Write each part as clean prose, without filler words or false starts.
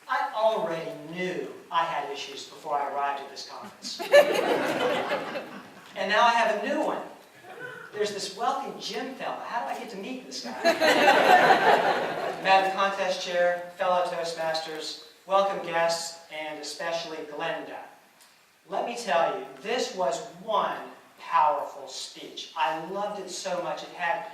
I already knew I had issues before I arrived at this conference. And now I have a new one. There's this wealthy gym fella. How do I get to meet this guy? Madam Contest Chair, fellow Toastmasters, welcome guests, and especially Glenda. Let me tell you, this was one powerful speech. I loved it so much. It had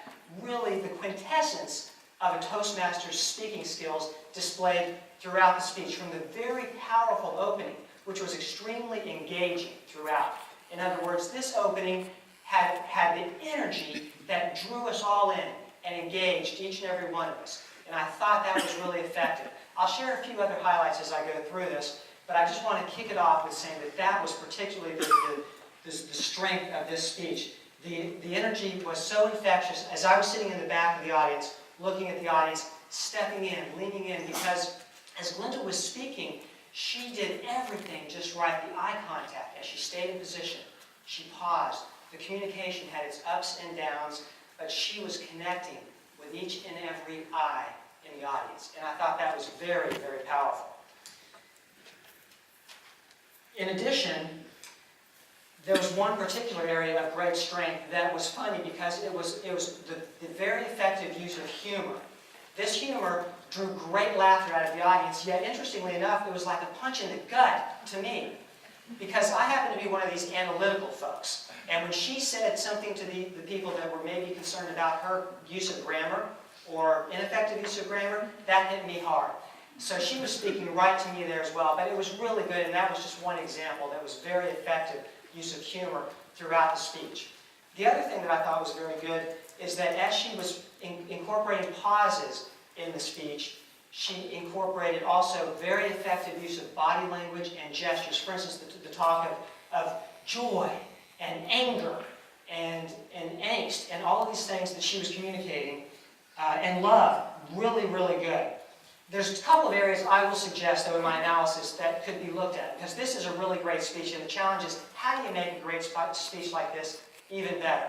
really the quintessence of a Toastmaster's speaking skills displayed throughout the speech, from the very powerful opening, which was extremely engaging throughout. In other words, this opening had the energy that drew us all in and engaged each and every one of us. And I thought that was really effective. I'll share a few other highlights as I go through this, but I just want to kick it off with saying that that was particularly the strength of this speech. The energy was so infectious. As I was sitting in the back of the audience, looking at the audience, stepping in, leaning in, because as Glenda was speaking, she did everything just right. The eye contact, as she stayed in position, she paused. The communication had its ups and downs, but she was connecting with each and every eye in the audience. And I thought that was very, very powerful. In addition, there was one particular area of great strength that was funny because it was the very effective use of humor. This humor drew great laughter out of the audience, yet interestingly enough, it was like a punch in the gut to me, because I happen to be one of these analytical folks. And when she said something to the people that were maybe concerned about her use of grammar or ineffective use of grammar, that hit me hard. So she was speaking right to me there as well, but it was really good, and that was just one example that was very effective use of humor throughout the speech. The other thing that I thought was very good is that as she was incorporating pauses in the speech, she incorporated also very effective use of body language and gestures. For instance, the talk of joy and anger and angst and all of these things that she was communicating, and love. Really, really good. There's a couple of areas I will suggest, though, in my analysis that could be looked at, because this is a really great speech, and the challenge is, how do you make a great speech like this even better?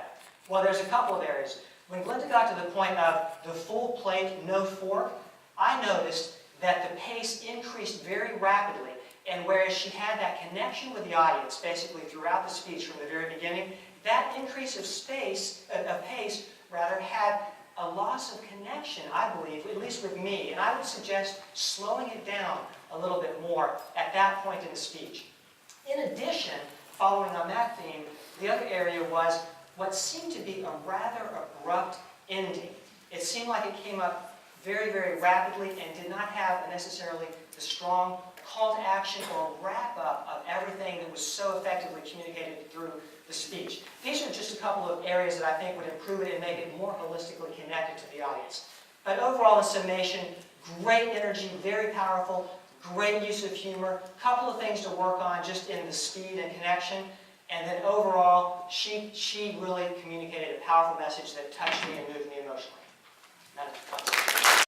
Well, there's a couple of areas. When Glenda got to the point of the full plate, no fork, I noticed that the pace increased very rapidly, and whereas she had that connection with the audience basically throughout the speech from the very beginning, that increase of pace had a loss of connection, I believe, at least with me, and I would suggest slowing it down a little bit more at that point in the speech. In addition, following on that theme, the other area was what seemed to be a rather abrupt ending. It seemed like it came up very, very rapidly and did not have necessarily the strong call to action or wrap-up of everything that was so effectively communicated through the speech. These are just a couple of areas that I think would improve it and make it more holistically connected to the audience. But overall, in summation, great energy, very powerful, great use of humor, a couple of things to work on just in the speed and connection, and then overall, she really communicated a powerful message that touched me and moved me emotionally.